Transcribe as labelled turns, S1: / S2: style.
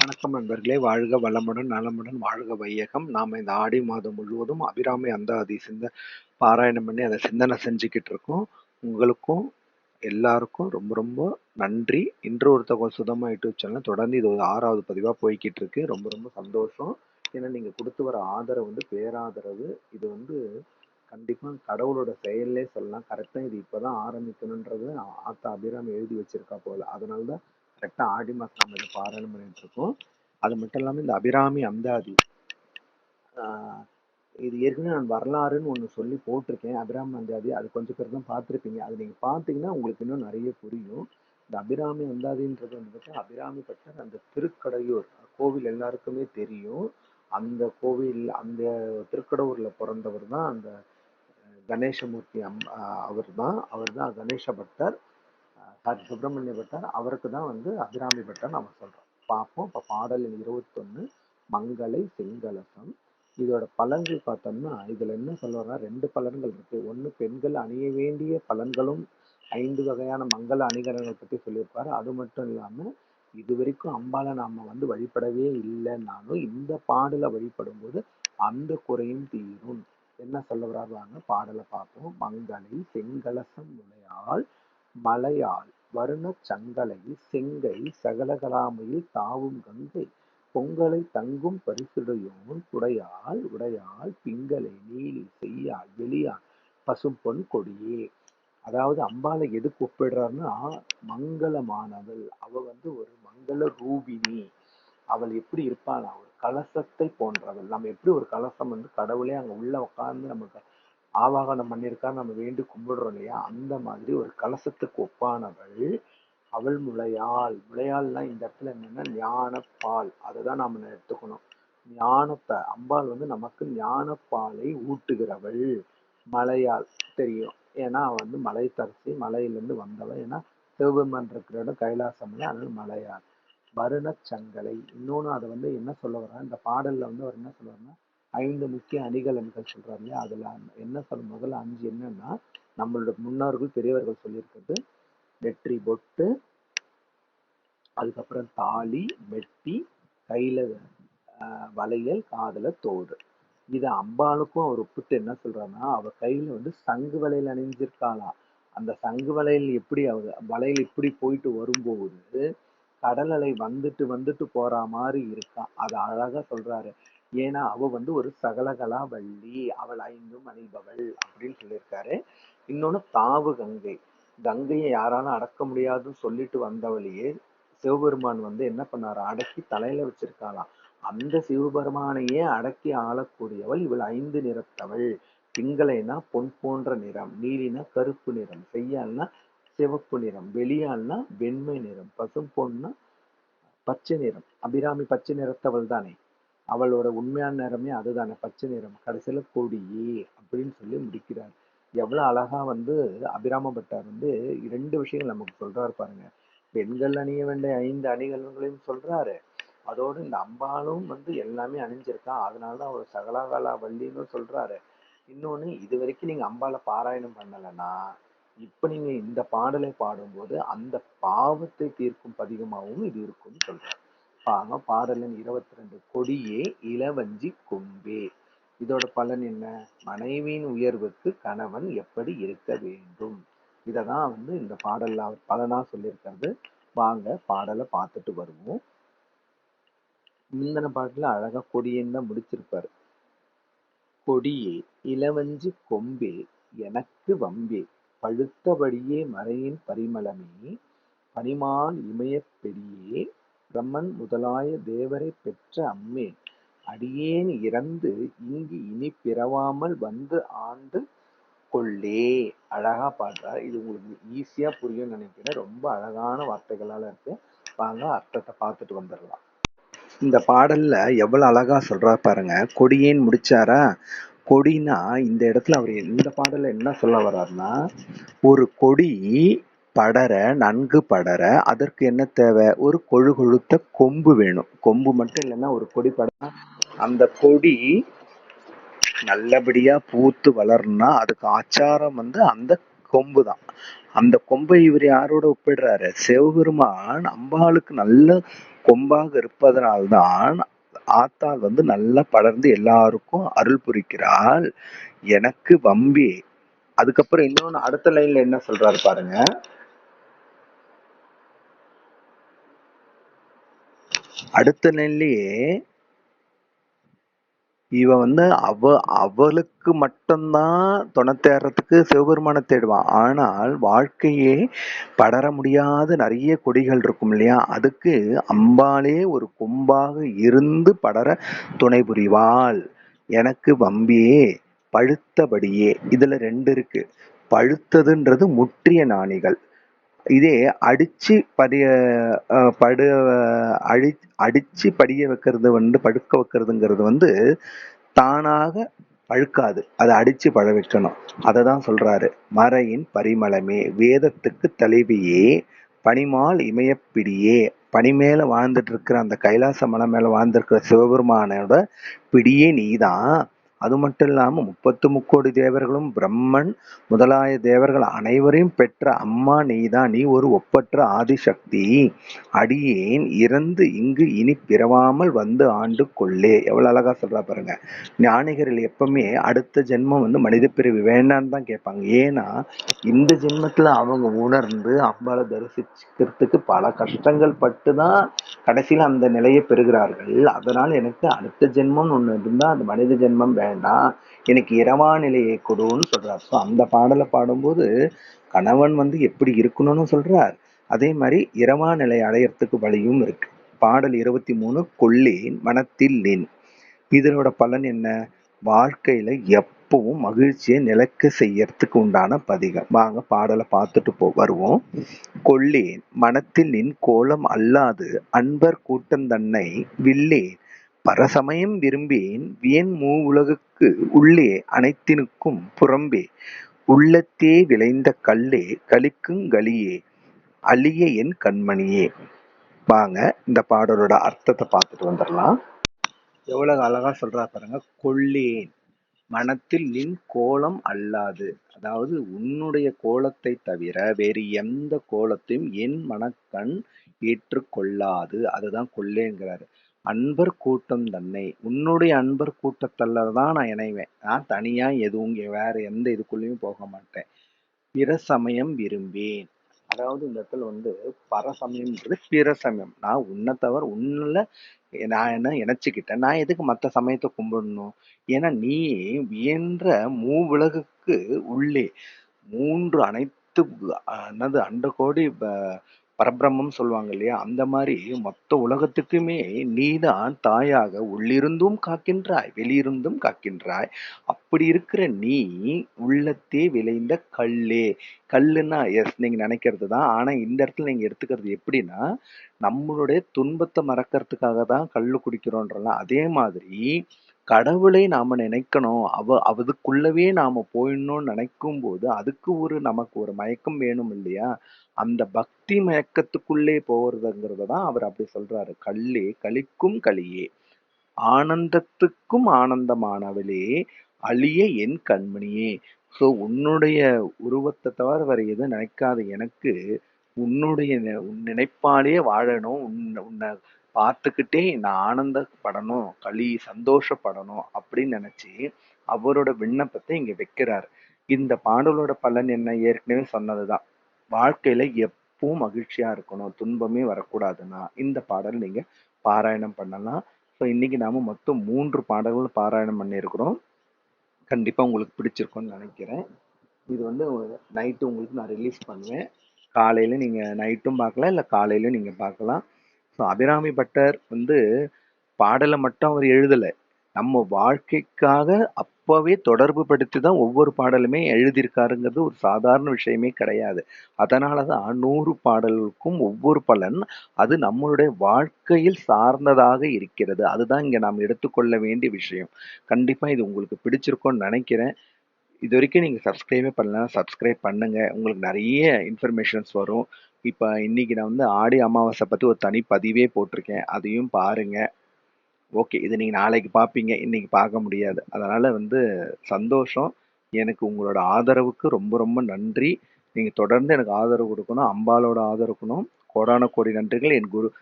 S1: வணக்கம் நண்பர்களே, வாழ்க வளமுடன் நலமுடன் வாழ்க வையகம். நாம இந்த ஆடி மாதம் முழுவதும் அபிராமி அந்தாதி பாராயணம் பண்ணி அதை சிந்தனை செஞ்சுக்கிட்டு இருக்கோம். உங்களுக்கும் எல்லாருக்கும் ரொம்ப ரொம்ப நன்றி. இன்று ஒரு தகவல் சுதமா யூடியூப் சேனல் தொடர்ந்து இது ஒரு 6வது பதிவா போய்கிட்டு இருக்கு. ரொம்ப ரொம்ப சந்தோஷம். ஏன்னா நீங்க கொடுத்து வர ஆதரவு பேராதரவு. இது கண்டிப்பா கடவுளோட செயல்லே சொல்லலாம். கரெக்டா இது இப்பதான் ஆரம்பிக்கணுன்றது ஆத்தா அபிராமி எழுதி வச்சிருக்கா போல. அதனாலதான் கரெக்டா ஆடி மாசம் நம்ம இதை பாராயணம் பண்ணிட்டு இருக்கோம். அது மட்டும் இல்லாம இந்த அபிராமி அந்தாதி இது ஏற்கனவே நான் வரலாறுன்னு ஒன்று சொல்லி போட்டிருக்கேன். அபிராமி அந்தாதி அது கொஞ்சம் பேர் தான் பார்த்துருப்பீங்க. அது நீங்கள் பார்த்தீங்கன்னா உங்களுக்கு இன்னும் நிறைய புரியும். இந்த அபிராமி அந்தாதின்றது அபிராமி பட்டர் அந்த திருக்கடையூர் கோவில் எல்லாருக்குமே தெரியும். அந்த கோவில் அந்த திருக்கடவுர்ல பிறந்தவர் தான் அந்த கணேசமூர்த்தி அவர் தான் கணேச பட்டர், சுப்பிரமணிய பட்டர். அவருக்கு தான் அபிராமி பட்டர் நம்ம சொல்றோம். பார்ப்போம். இப்போ பாடல் 21 மங்களை செங்கலசம். இதோட பலன்கள் பார்த்தோம்னா இதுல என்ன சொல்லுவாங்கன்னா 2 பலன்கள் இருக்கு. ஒன்று பெண்கள் அணிய வேண்டிய பலன்களும் 5 வகையான மங்கள அணிகலன்கள் பற்றி சொல்லியிருப்பாரு. அது மட்டும் இல்லாம இது வரைக்கும் அம்பால நாம வழிபடவே இல்லைன்னாலும் இந்த பாடலை வழிபடும் போது அந்த குறையும் தீரும். என்ன சொல்ல வர்றாங்க பாடலை பார்ப்போம். மங்களை செங்கலசம் முலையால் மலையால் வருணச் சங்கலை செங்கை சகலகலாமையில் தாவும் கங்கை பொங்கலை தங்கும் பரிசுடையோன் உடையால் பிங்களை நீலி செய்யால் வெளியால் பசும்பொன் கொடியே. அதாவது அம்பாலை எதுக்கு ஒப்பிடுறாருன்னா மங்களமானவள். அவ ஒரு மங்கள ரூபிணி. அவள் எப்படி இருப்பாள்? ஒரு கலசத்தை போன்றவள். நம்ம எப்படி ஒரு கலசம் கடவுளே அங்க உள்ள உட்கார்ந்து நமக்கு ஆவாகனம் பண்ணியிருக்கா, நம்ம வேண்டி கும்பிடுறோம் இல்லையா? அந்த மாதிரி ஒரு கலசத்துக்கு ஒப்பானவள். அவள் முளையாள்னா இந்த இடத்துல என்னன்னா ஞானப்பால். அதுதான் நாம எடுத்துக்கணும். ஞானத்தை அம்பாள் நமக்கு ஞானப்பாலை ஊட்டுகிறவள். மலையாள் தெரியும், ஏன்னா அவ மலை தரிசி, மலையிலிருந்து வந்தவள். ஏன்னா சிவபெருமான் இருக்கிற இடம் கைலாசம், அதனால மலையாள். வருணச்சங்கலை இன்னொன்னு அதை என்ன சொல்ல வர்றாரு இந்த பாடல்ல அவர் என்ன சொல்றாருன்னா 5 முக்கிய அணிகலன்கள் சொல்றாரு இல்லையா? அதுல என்ன முதல்ல 5 என்னன்னா நம்மளோட முன்னோர்கள் பெரியவர்கள் சொல்லியிருக்கிறது நெற்றி பொட்டு, அதுக்கப்புறம் தாலி, மெட்டி, கையில வளையல், காதுல தோடு. இதை அம்பாளுக்கும் அவர் ஒப்பிட்டு என்ன சொல்றாருன்னா அவ கையில சங்கு வளையல் அணிஞ்சிருக்காளாம். அந்த சங்கு வளையல் எப்படி வளையல் இப்படி போயிட்டு வரும்போது கடல் அலை வந்துட்டு வந்துட்டு போற மாதிரி இருக்கான். அதை அழகா சொல்றாரு. ஏன்னா அவ ஒரு சகலகலா வள்ளி, அவள் 5ம் அணிபவள் அப்படின்னு சொல்லியிருக்காரு. இன்னொன்னு தாவு கங்கை. கங்கையை யாராலும் அடக்க முடியாதுன்னு சொல்லிட்டு வந்தவளையே சிவபெருமான் என்ன பண்ணாரு? அடக்கி தலையில வச்சிருக்காளாம். அந்த சிவபெருமானையே அடக்கி ஆளக்கூடியவள் இவள் 5 நிறத்தவள். பிங்களைனா பொன் போன்ற நிறம், நீலினா கருப்பு நிறம், செய்யால்னா சிவப்பு நிறம், வெளியால்னா வெண்மை நிறம், பசும் பொன்னா பச்சை நிறம். அபிராமி பச்சை நிறத்தவள் தானே. அவளோட உண்மையான நிறமே அதுதானே, பச்சை நிறம். கடைசியில கொடியே அப்படின்னு சொல்லி முடிக்கிறார். எவ்வளவு அழகா அபிராம பட்டர் 2 விஷயங்கள் நமக்கு சொல்றாரு பாருங்க. பெண்கள் அணிய வேண்டிய 5 அணிகலன்களையும் சொல்றாரு. அதோடு இந்த அம்பாலும் எல்லாமே அணிஞ்சிருக்கா. அதனாலதான் அவர் சகலகலா வள்ளின்னு சொல்றாரு. இன்னொன்னு, இது வரைக்கும் நீங்க அம்பால பாராயணம் பண்ணலைன்னா இப்ப நீங்க இந்த பாடலை பாடும்போது அந்த பாவத்தை தீர்க்கும் பதிகமாகவும் இது இருக்கும்னு சொல்றாரு. பாடல் எண் 22 கொடியே இளவஞ்சி கொம்பே. இதோட பலன் என்ன? மனைவியின் உயர்வுக்கு கணவன் எப்படி இருக்க வேண்டும். இததான் இந்த பாடல்ல பலனா சொல்லியிருக்கிறது. வாங்க பாடலை பார்த்துட்டு வருவோம். முந்தின பாட்டுல அழகா கொடியேன்னு தான் முடிச்சிருப்பாரு. கொடியே இளவஞ்சி கொம்பே எனக்கு வம்பே பழுத்தபடியே மறையின் பரிமளமே பனிமால் இமயப் பெடியே பிரம்மன் முதலாய தேவரை பெற்ற அம்மே அடியேன் இறந்து இங்கு இனி பிறவாமல் ஆண்டு கொள்ளே. அழகா பாடுறார். இது உங்களுக்கு ஈஸியா புரியும் நினைக்கிறேன். ரொம்ப அழகான வார்த்தைகளால இருக்கு. வாங்க அர்த்தத்தை பார்த்துட்டு வந்துடலாம். இந்த பாடல்ல எவ்வளவு அழகா சொல்றாரு பாருங்க. கொடியேன்னு முடிச்சாரா? கொடினா இந்த இடத்துல அவர் இந்த பாடல்ல என்ன சொல்ல வர்றாருன்னா ஒரு கொடி படர, நன்கு படர அதற்கு என்ன தேவை? ஒரு கொழுத்த கொம்பு வேணும். கொம்பு மட்டும் இல்லைன்னா ஒரு கொடி படர அந்த கொடி நல்லபடியா பூத்து வளரணும்னா அதுக்கு ஆச்சாரம் அந்த கொம்பு தான். அந்த கொம்பை இவர் யாரோட ஒப்பிடுறாரு? சிவபெருமான் அம்பாளுக்கு நல்ல கொம்பாக இருப்பதனால்தான் ஆத்தாள் நல்லா படர்ந்து எல்லாருக்கும் அருள் புரிக்கிறாள். எனக்கு வம்பி. அதுக்கப்புறம் இன்னொன்னு அடுத்த லைன்ல என்ன சொல்றாரு பாருங்க. அடுத்த லைன்லயே இவ அவளுக்கு மட்டும்தான் துணை தேடுறதுக்கு சிவபெருமானை தேடுவான். ஆனால் வாழ்க்கையே படர முடியாத நிறைய கொடிகள் இருக்கும் இல்லையா, அதுக்கு அம்பாளே ஒரு கொம்பாக இருந்து படர துணை புரிவாள். எனக்கு வம்பியே பழுத்தபடியே. இதுல ரெண்டு இருக்கு. பழுத்ததுன்றது முற்றிய நாணிகள். இதே அடிச்சு படிய படு அழி அடிச்சு படிய வைக்கிறது படுக்க வைக்கிறதுங்கிறது தானாக பழுக்காது. அதை அடிச்சு பழ வைக்கணும். அதை தான் சொல்றாரு. மறையின் பரிமளமே, வேதத்துக்கு தலைவியே, பனிமால் இமயப்பிடியே. பனி மேல வாழ்ந்துட்டு இருக்கிற அந்த கைலாச மலை மேல வாழ்ந்திருக்கிற சிவபெருமானோட பிடியே நீதான். அது மட்டும் இல்லாம 33 தேவர்களும் பிரம்மன் முதலாய தேவர்கள் அனைவரையும் பெற்ற அம்மா நீதான். நீ ஒரு ஒப்பற்ற ஆதிசக்தி. அடியேன் இறந்து இங்கு இனி பிறவாமல் ஆண்டு கொள்ளே. எவ்வளவு அழகா சொல்றா பாருங்க. ஞானிகர்கள் எப்பவுமே அடுத்த ஜென்மம் மனித பிறவி வேண்டான்னு தான் கேட்பாங்க. ஏன்னா இந்த ஜென்மத்துல அவங்க உணர்ந்து அம்பாளை தரிசிக்கிறதுக்கு பல கஷ்டங்கள் பட்டுதான் கடைசியில அந்த நிலையை பெறுகிறார்கள். அதனால எனக்கு அடுத்த ஜென்மம் ஒண்ணு இருந்தா அந்த மனித ஜென்மம் வேண்டாம், எனக்கு இரவா நிலையை கொடுன்னு சொல்றார். ஸோ அந்த பாடலை பாடும்போது கணவன் எப்படி இருக்கணும்னு சொல்றார். அதே மாதிரி இரவா நிலை அடையறதுக்கு வழியும் இருக்கு. பாடல் 23 கொள்ளேன் மனத்தில் நின். இதனோட பலன் என்ன? வாழ்க்கையில எப்பவும் மகிழ்ச்சியை நிலைக்க செய்யறதுக்கு உண்டான பதிகம். வாங்க பாடலை பார்த்துட்டு வருவோம். கொள்ளேன் மனத்தில் நின் கோலம் அல்லாது அன்பர் கூட்டந்தன்னை வில்லேன் பரசமயம் விரும்பேன் வியன் உலகுக்கு உள்ளே அனைத்தினுக்கும் புறம்பே உள்ளத்தே விளைந்த கல்லே கலியே அழிய என் கண்மணியே. வாங்க இந்த பாடலோட அர்த்தத்தை பார்த்துட்டு வந்துடலாம். எவ்வளவு அழகா சொல்றா பாருங்க. கொள்ளேன் மனத்தில் நின் கோலம் அல்லாது, அதாவது உன்னுடைய கோலத்தை தவிர வேறு எந்த கோலத்தையும் என் மனக்கண் ஏற்றுக்கொள்ளாது. அதுதான் கொள்ளேங்கிறாரு. அன்பர் கூட்டம் தன்னை, உன்னுடைய அன்பர் கூட்டத்துல தான் நான் இணைவேன். நான் தனியா எதுவும் வேற எந்த இதுக்குள்ளேயும் போக மாட்டேன். பிற சமயம் விரும்பேன். அதாவது இந்த இடத்துல பரசமயம்ன்றது பிற சமயம். நான் உன்னை தவிர உன்னில் நான் என்ன இணைச்சுக்கிட்டேன். நான் எதுக்கு மற்ற சமயத்தை கும்பிடணும்? ஏன்னா நீ வியன்ற உலகுக்கு உள்ளே மூன்று அனைத்து என்னது அண்டகோடி பரபிரம்மம் சொல்லுவாங்க இல்லையா, அந்த மாதிரி மொத்த உலகத்துக்குமே நீதான் தாயாக உள்ளிருந்தும் காக்கின்றாய் வெளியிருந்தும் காக்கின்றாய். அப்படி இருக்கிற நீ உள்ளத்தே விளைந்த கல்லே. கல்லுன்னா எஸ் நீங்க நினைக்கிறது தான். ஆனா இந்த இடத்துல நீங்க எடுத்துக்கிறது எப்படின்னா, நம்மளுடைய துன்பத்தை மறக்கிறதுக்காக தான் கல்லு குடிக்கிறோன்றலாம். அதே மாதிரி கடவுளை நாம நினைக்கணும், அதுக்குள்ளவே நாம போயிடணும்னு நினைக்கும் போது அதுக்கு நமக்கு ஒரு மயக்கம் வேணும் இல்லையா? அந்த பக்தி மயக்கத்துக்குள்ளே போறதுங்கிறத தான் அவர் அப்படி சொல்றாரு. கல்லே கலிக்கும் கலியே, ஆனந்தத்துக்கும் ஆனந்தமானவளே, அழிய என் கண்மணியே. ஸோ உன்னுடைய உருவத்தை தவிர வேற எதுவும் நினைக்காத எனக்கு உன்னுடைய உன் நினைப்பாலேயே வாழணும், உன்னை பார்த்துக்கிட்டே நான் ஆனந்தப்படணும், சந்தோஷப்படணும் அப்படின்னு நினைச்சு அவரோட விண்ணப்பத்தை இங்க வைக்கிறார். இந்த பாடலோட பலன் என்ன? ஏற்கனவே சொன்னதுதான். வாழ்க்கையில எப்பவும் மகிழ்ச்சியா இருக்கணும், துன்பமே வரக்கூடாதுன்னா இந்த பாடல் நீங்க பாராயணம் பண்ணலாம். ஸோ இன்னைக்கு நாம மொத்தம் 3 பாடல்கள் பாராயணம் பண்ணியிருக்கிறோம். கண்டிப்பா உங்களுக்கு பிடிச்சிருக்கும்னு நினைக்கிறேன். இது நைட்டு உங்களுக்கு நான் ரிலீஸ் பண்ணுவேன். காலையில நீங்க நைட்டும் பார்க்கலாம், இல்லை காலையில நீங்க பார்க்கலாம். ஸோ அபிராமி பட்டர் பாடலை மட்டும் அவர் எழுதலை, நம்ம வாழ்க்கைக்காக அப்பவே தொடர்பு படுத்தி தான் ஒவ்வொரு பாடலுமே எழுதியிருக்காருங்கிறது ஒரு சாதாரண விஷயமே கிடையாது. அதனாலதான் 100 பாடல்களுக்கும் ஒவ்வொரு பலன் அது நம்மளுடைய வாழ்க்கையில் சார்ந்ததாக இருக்கிறது. அதுதான் இங்க நாம் எடுத்துக்கொள்ள வேண்டிய விஷயம். கண்டிப்பா இது உங்களுக்கு பிடிச்சிருக்கும்னு நினைக்கிறேன். இது வரைக்கும் நீங்க சப்ஸ்கிரைபே பண்ணலாம், சப்ஸ்கிரைப் பண்ணுங்க. உங்களுக்கு நிறைய இன்ஃபர்மேஷன்ஸ் வரும். இப்போ இன்னைக்கு நான் ஆடி அமாவாசை பத்தி ஒரு தனி பதிவே போட்டிருக்கேன், அதையும் பாருங்க. ஓகே, இது நீங்க நாளைக்கு பார்ப்பீங்க, இன்னைக்கு பார்க்க முடியாது. அதனால சந்தோஷம். எனக்கு உங்களோட ஆதரவுக்கு ரொம்ப ரொம்ப நன்றி. நீங்க தொடர்ந்து எனக்கு ஆதரவு கொடுக்கணும். அம்பாளோட ஆதரவு இருக்கணும். கோடான கோடி நன்றிகள். என் குரு